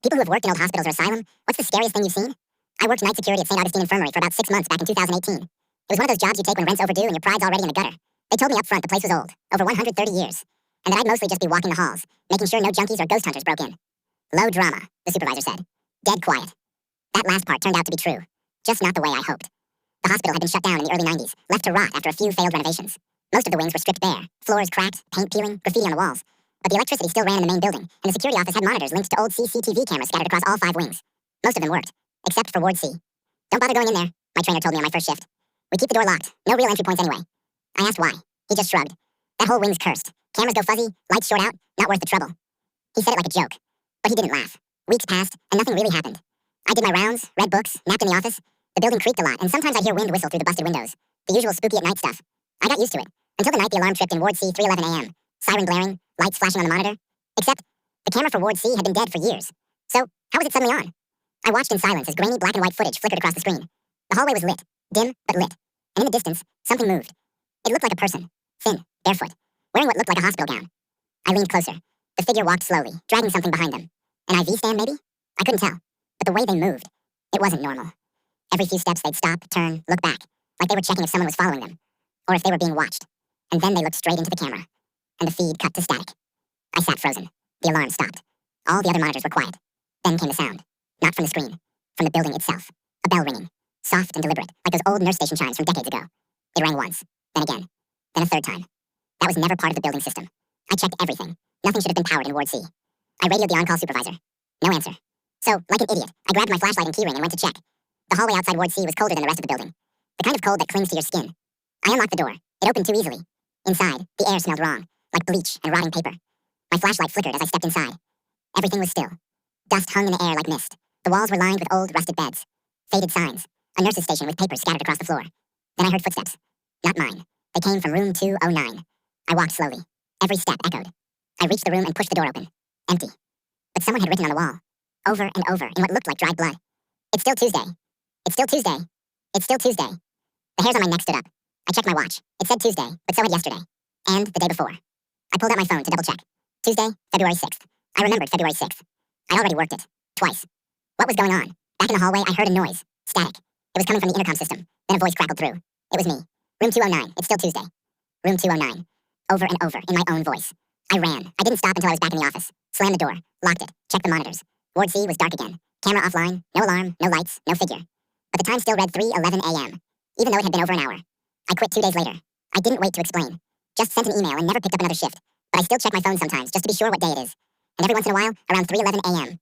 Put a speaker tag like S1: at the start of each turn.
S1: People who have worked in old hospitals or asylum, what's the scariest thing you've seen? I worked night security at St. Augustine Infirmary for about 6 months back in 2018. It was one of those jobs you take when rent's overdue and your pride's already in the gutter. They told me up front the place was old, over 130 years, and that I'd mostly just be walking the halls, making sure no junkies or ghost hunters broke in. Low drama, the supervisor said. Dead quiet. That last part turned out to be true, just not the way I hoped. The hospital had been shut down in the early 90s, left to rot after a few failed renovations. Most of the wings were stripped bare, floors cracked, paint peeling, graffiti on the walls. But the electricity still ran in the main building, and the security office had monitors linked to old CCTV cameras scattered across all 5 wings. Most of them worked, except for Ward C. Don't bother going in there, my trainer told me on my first shift. We keep the door locked, no real entry points anyway. I asked why. He just shrugged. That whole wing's cursed. Cameras go fuzzy, lights short out, not worth the trouble. He said it like a joke, but he didn't laugh. Weeks passed, and nothing really happened. I did my rounds, read books, napped in the office. The building creaked a lot, and sometimes I'd hear wind whistle through the busted windows. The usual spooky at night stuff. I got used to it, until the night the alarm tripped in Ward C 3:11 a.m. Siren blaring, lights flashing on the monitor. Except, the camera for Ward C had been dead for years. So, how was it suddenly on? I watched in silence as grainy black and white footage flickered across the screen. The hallway was lit, dim but lit, and in the distance, something moved. It looked like a person, thin, barefoot, wearing what looked like a hospital gown. I leaned closer. The figure walked slowly, dragging something behind them. An IV stand, maybe? I couldn't tell, but the way they moved, it wasn't normal. Every few steps they'd stop, turn, look back, like they were checking if someone was following them, or if they were being watched. And then they looked straight into the camera, and the feed cut to static. I sat frozen. The alarm stopped. All the other monitors were quiet. Then came the sound. Not from the screen. From the building itself. A bell ringing. Soft and deliberate, like those old nurse station chimes from decades ago. It rang once. Then again. Then a third time. That was never part of the building system. I checked everything. Nothing should have been powered in Ward C. I radioed the on-call supervisor. No answer. So, like an idiot, I grabbed my flashlight and keyring and went to check. The hallway outside Ward C was colder than the rest of the building. The kind of cold that clings to your skin. I unlocked the door. It opened too easily. Inside, the air smelled wrong, like bleach and rotting paper. My flashlight flickered as I stepped inside. Everything was still. Dust hung in the air like mist. The walls were lined with old, rusted beds. Faded signs. A nurse's station with papers scattered across the floor. Then I heard footsteps. Not mine. They came from room 209. I walked slowly. Every step echoed. I reached the room and pushed the door open. Empty. But someone had written on the wall. Over and over, in what looked like dried blood. It's still Tuesday. It's still Tuesday. It's still Tuesday. The hairs on my neck stood up. I checked my watch. It said Tuesday, but so had yesterday. And the day before. I pulled out my phone to double check. Tuesday, February 6th. I remembered February 6th. I'd already worked it. Twice. What was going on? Back in the hallway, I heard a noise. Static. It was coming from the intercom system. Then a voice crackled through. It was me. Room 209. It's still Tuesday. Room 209. Over and over, in my own voice. I ran. I didn't stop until I was back in the office. Slammed the door. Locked it. Checked the monitors. Ward C was dark again. Camera offline. No alarm. No lights. No figure. But the time still read 3:11 a.m. Even though it had been over an hour. I quit 2 days later. I didn't wait to explain. Just sent an email and never picked up another shift. But I still check my phone sometimes, just to be sure what day it is. And every once in a while, around 3:11 a.m.,